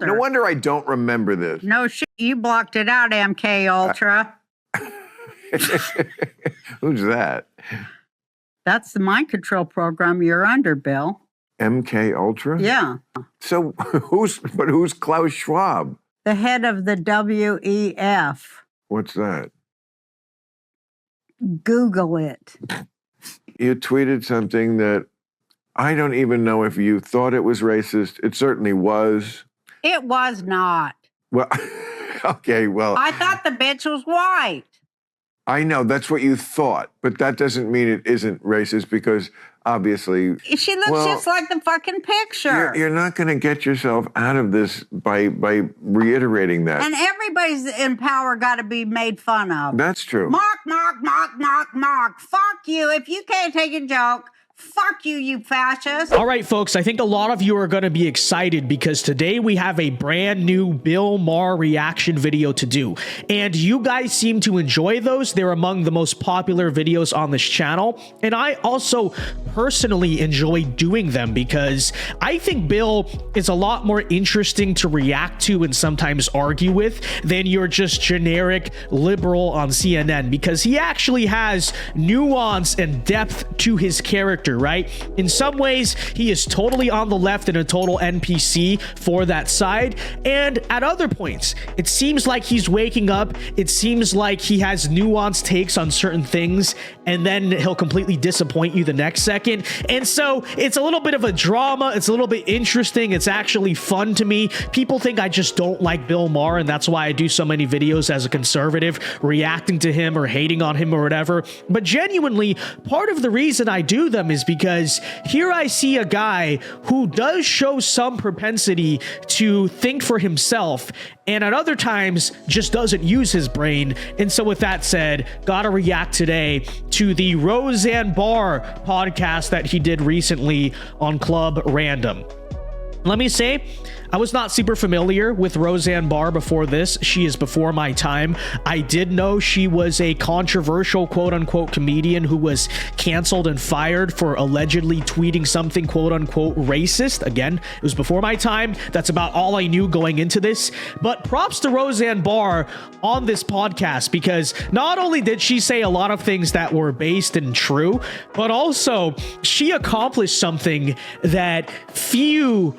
No wonder I don't remember this. No shit, you blocked it out, MK Ultra. Who's that? That's the mind control program you're under, Bill. MK Ultra? Yeah. So who's Klaus Schwab? The head of the WEF. What's that? Google it. You tweeted something that I don't even know if you thought it was racist. It certainly was. It was not. Well, okay, well. I thought the bitch was white. I know, that's what you thought, but that doesn't mean it isn't racist because obviously... She looks just like the fucking picture. You're not going to get yourself out of this by reiterating that. And everybody's in power got to be made fun of. That's true. Mark. Fuck you. If you can't take a joke... Fuck you, you fascist. All right, folks, I think a lot of you are going to be excited because today we have a brand new Bill Maher reaction video to do. And you guys seem to enjoy those. They're among the most popular videos on this channel. And I also personally enjoy doing them because I think Bill is a lot more interesting to react to and sometimes argue with than your just generic liberal on CNN because he actually has nuance and depth to his character. Right? In some ways, he is totally on the left and a total NPC for that side. And at other points, it seems like he's waking up. It seems like he has nuanced takes on certain things, and then he'll completely disappoint you the next second. And so it's a little bit of a drama. It's a little bit interesting. It's actually fun to me. People think I just don't like Bill Maher, and that's why I do so many videos as a conservative, reacting to him or hating on him or whatever. But genuinely, part of the reason I do them is because here I see a guy who does show some propensity to think for himself and at other times just doesn't use his brain. And so with that said, gotta react today to the Roseanne Barr podcast that he did recently on Club Random. Let me say, I was not super familiar with Roseanne Barr before this. She is before my time. I did know she was a controversial quote-unquote comedian who was canceled and fired for allegedly tweeting something quote-unquote racist. Again, it was before my time. That's about all I knew going into this. But props to Roseanne Barr on this podcast because not only did she say a lot of things that were based and true, but also she accomplished something that few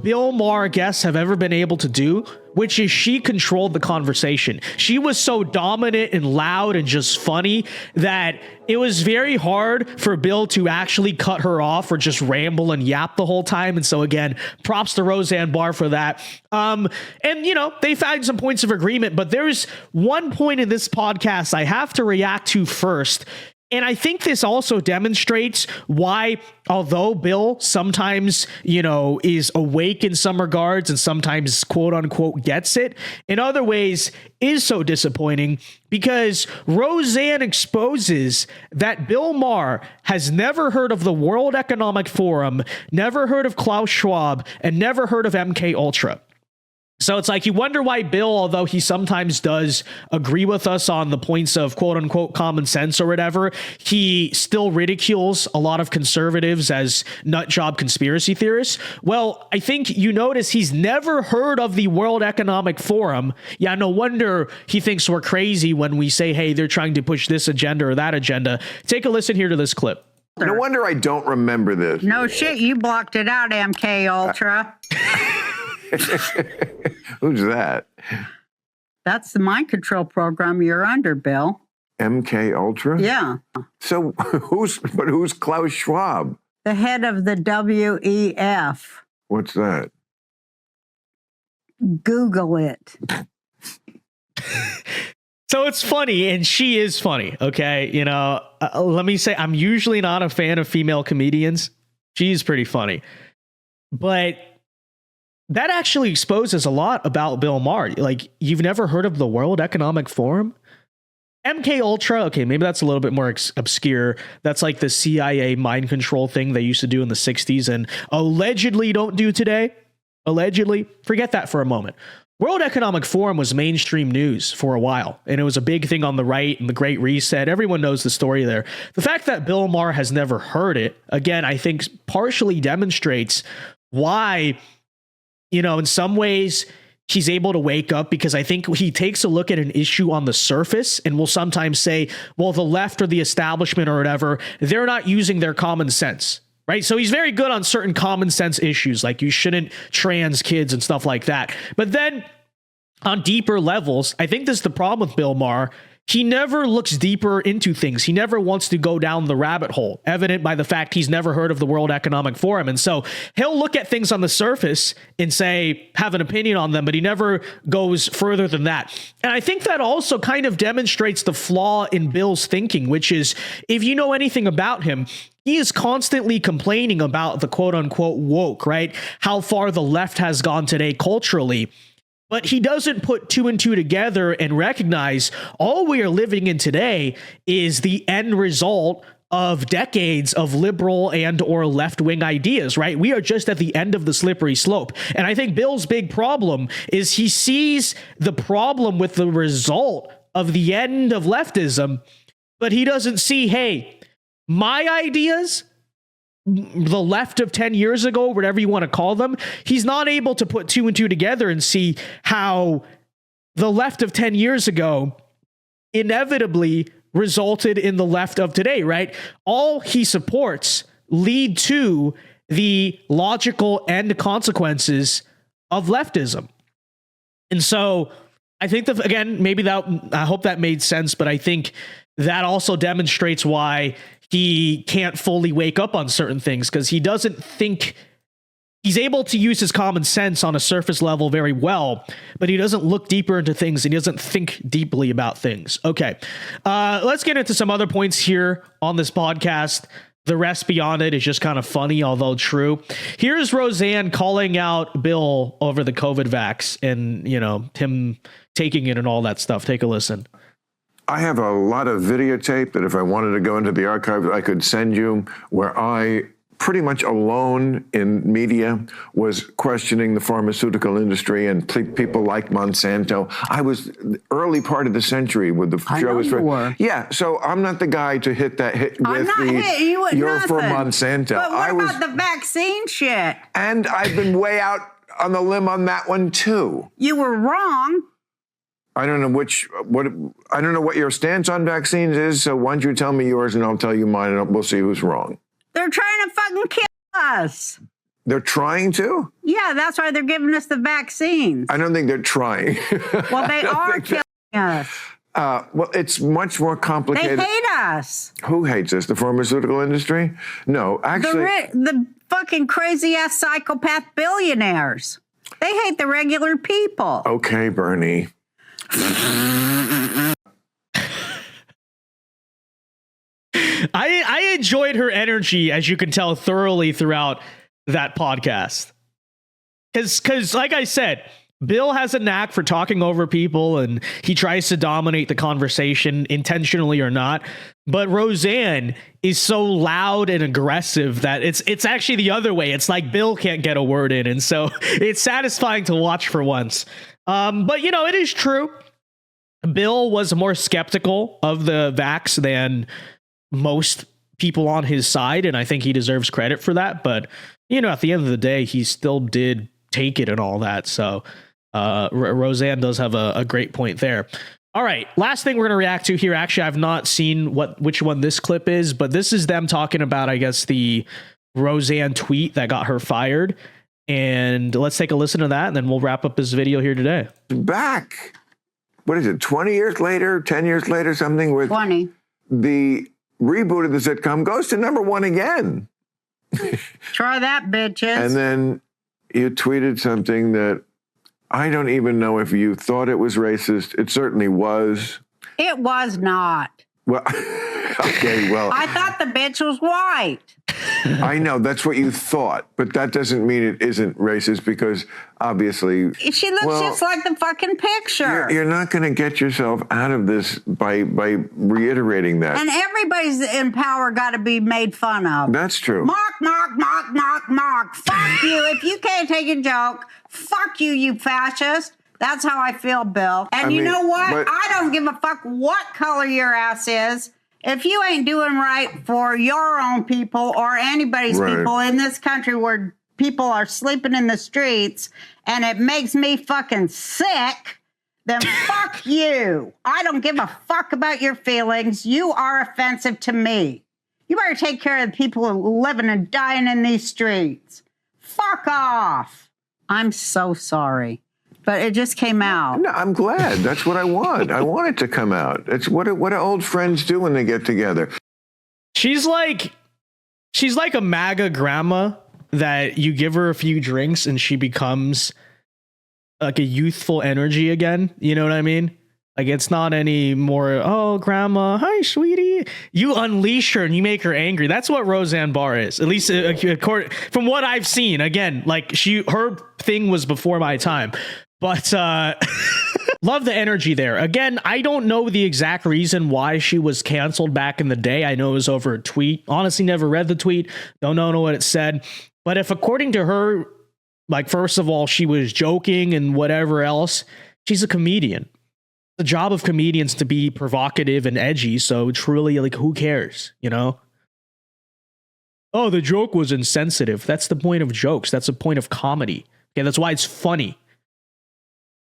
Bill Maher guests have ever been able to do, which is she controlled the conversation. She was so dominant and loud and just funny that it was very hard for Bill to actually cut her off or just ramble and yap the whole time. And so again, props to Roseanne Barr for that. And you know, they found some points of agreement, but there's one point in this podcast I have to react to first. And I think this also demonstrates why, although Bill sometimes, you know, is awake in some regards and sometimes quote unquote gets it, in other ways is so disappointing because Roseanne exposes that Bill Maher has never heard of the World Economic Forum, never heard of Klaus Schwab, and never heard of MK Ultra. So it's like you wonder why Bill, although he sometimes does agree with us on the points of quote unquote common sense or whatever, he still ridicules a lot of conservatives as nut job conspiracy theorists. Well, I think you notice he's never heard of the World Economic Forum. Yeah, no wonder he thinks we're crazy when we say, hey, they're trying to push this agenda or that agenda. Take a listen here to this clip. No wonder I don't remember this. No shit, you blocked it out, MK Ultra. Who's that? That's the mind control program you're under, Bill. MK Ultra? Yeah. So who's Klaus Schwab? The head of the WEF. What's that? Google it. So it's funny, and she is funny, okay? You know, let me say, I'm usually not a fan of female comedians. She's pretty funny. But that actually exposes a lot about Bill Maher. Like, you've never heard of the World Economic Forum? MK Ultra, okay, maybe that's a little bit more obscure. That's like the CIA mind control thing they used to do in the 60s and allegedly don't do today. Allegedly. Forget that for a moment. World Economic Forum was mainstream news for a while, and it was a big thing on the right and the Great Reset. Everyone knows the story there. The fact that Bill Maher has never heard it, again, I think partially demonstrates why you know, in some ways, he's able to wake up because I think he takes a look at an issue on the surface and will sometimes say, well, the left or the establishment or whatever, they're not using their common sense, right? So he's very good on certain common sense issues, like you shouldn't trans kids and stuff like that. But then on deeper levels, I think this is the problem with Bill Maher. He never looks deeper into things. He never wants to go down the rabbit hole, evident by the fact he's never heard of the World Economic Forum. And so he'll look at things on the surface and say, have an opinion on them, but he never goes further than that. And I think that also kind of demonstrates the flaw in Bill's thinking, which is, if you know anything about him, he is constantly complaining about the quote unquote woke, right? How far the left has gone today culturally. But he doesn't put two and two together and recognize all we are living in today is the end result of decades of liberal and or left-wing ideas, right? We are just at the end of the slippery slope. And I think Bill's big problem is he sees the problem with the result of the end of leftism, but he doesn't see, hey, my ideas, the left of 10 years ago, whatever you want to call them, he's not able to put two and two together and see how the left of 10 years ago inevitably resulted in the left of today, right? All he supports lead to the logical end consequences of leftism. And so I think that, again, maybe that, I hope that made sense, but I think that also demonstrates why he can't fully wake up on certain things, because he doesn't think he's able to use his common sense on a surface level very well, but he doesn't look deeper into things and he doesn't think deeply about things. Okay, let's get into some other points here on this podcast. The rest beyond it is just kind of funny, although true. Here's Roseanne calling out Bill over the COVID vax and, you know, him taking it and all that stuff. Take a listen. I have a lot of videotape that if I wanted to go into the archives, I could send you, where I pretty much alone in media was questioning the pharmaceutical industry and people like Monsanto. I was the early part of the century with the show was for, yeah. So I'm not the guy to hit with I'm not hitting you with you're nothing. For Monsanto. But what about the vaccine shit? And I've been way out on the limb on that one too. You were wrong. I don't know I don't know what your stance on vaccines is. So why don't you tell me yours and I'll tell you mine and we'll see who's wrong. They're trying to fucking kill us. They're trying to? Yeah, that's why they're giving us the vaccines. I don't think they're trying. Well, they are killing us. Well, it's much more complicated. They hate us. Who hates us? The pharmaceutical industry? No, actually. The fucking crazy-ass psychopath billionaires. They hate the regular people. Okay, Bernie. I enjoyed her energy, as you can tell, thoroughly throughout that podcast. Because like I said, Bill has a knack for talking over people and he tries to dominate the conversation, intentionally or not. But Roseanne is so loud and aggressive that it's actually the other way. It's like Bill can't get a word in. And so it's satisfying to watch for once. But, you know, it is true. Bill was more skeptical of the vax than most people on his side, and I think he deserves credit for that. But, you know, at the end of the day, he still did take it and all that. So Roseanne does have a great point there. All right, last thing we're going to react to here. Actually, I've not seen which one this clip is, but this is them talking about, I guess, the Roseanne tweet that got her fired. And let's take a listen to that, and then we'll wrap up this video here today. Back. What is it, 20 years later, 10 years later, something with 20. The reboot of the sitcom goes to #1 again. Try that, bitches. And then you tweeted something that I don't even know if you thought it was racist. It certainly was. It was not. Well, okay, well. I thought the bitch was white. I know, that's what you thought, but that doesn't mean it isn't racist because obviously... She looks just like the fucking picture. You're not going to get yourself out of this by reiterating that. And everybody's in power got to be made fun of. That's true. Mark. Fuck you. If you can't take a joke, fuck you, you fascist. That's how I feel, Bill. And you know what? I don't give a fuck what color your ass is. If you ain't doing right for your own people or anybody's people in this country where people are sleeping in the streets and it makes me fucking sick, then fuck you. I don't give a fuck about your feelings. You are offensive to me. You better take care of the people who are living and dying in these streets. Fuck off. I'm so sorry, but it just came out. No, I'm glad. That's what I want. I want it to come out. It's what do old friends do when they get together? She's like a MAGA grandma that you give her a few drinks and she becomes like a youthful energy again. You know what I mean? Like, it's not any more, oh, grandma, hi, sweetie. You unleash her and you make her angry. That's what Roseanne Barr is, at least from what I've seen. Again, like, her thing was before my time. But love the energy there. Again, I don't know the exact reason why she was canceled back in the day. I know it was over a tweet. Honestly, never read the tweet. Don't know what it said. But if, according to her, like, first of all, she was joking and whatever else, she's a comedian. The job of comedians to be provocative and edgy, so truly, like, who cares, you know? Oh, the joke was insensitive. That's the point of jokes. That's the point of comedy. Okay, that's why it's funny.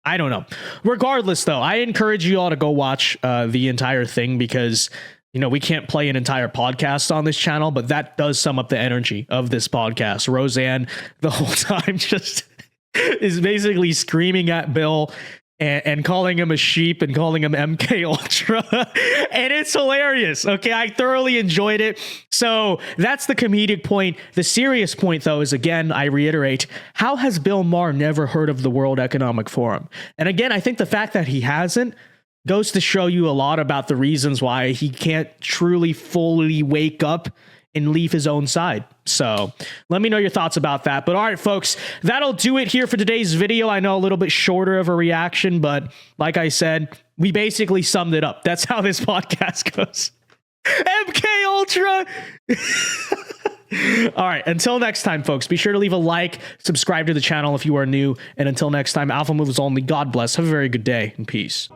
I don't know. Regardless, though, I encourage you all to go watch the entire thing because, you know, we can't play an entire podcast on this channel, but that does sum up the energy of this podcast. Roseanne, the whole time, just is basically screaming at Bill and calling him a sheep and calling him MK Ultra. And it's hilarious. Okay, I thoroughly enjoyed it. So that's the comedic point. The serious point, though, is, again, I reiterate, how has Bill Maher never heard of the World Economic Forum? And again, I think the fact that he hasn't goes to show you a lot about the reasons why he can't truly fully wake up and leave his own side. So let me know your thoughts about that. But all right, folks, that'll do it here for today's video. I know a little bit shorter of a reaction, but like I said, we basically summed it up. That's how this podcast goes. MK Ultra. All right, until next time, folks, be sure to leave a like, subscribe to the channel if you are new, and until next time, Alpha Moves only. God bless. Have a very good day and peace.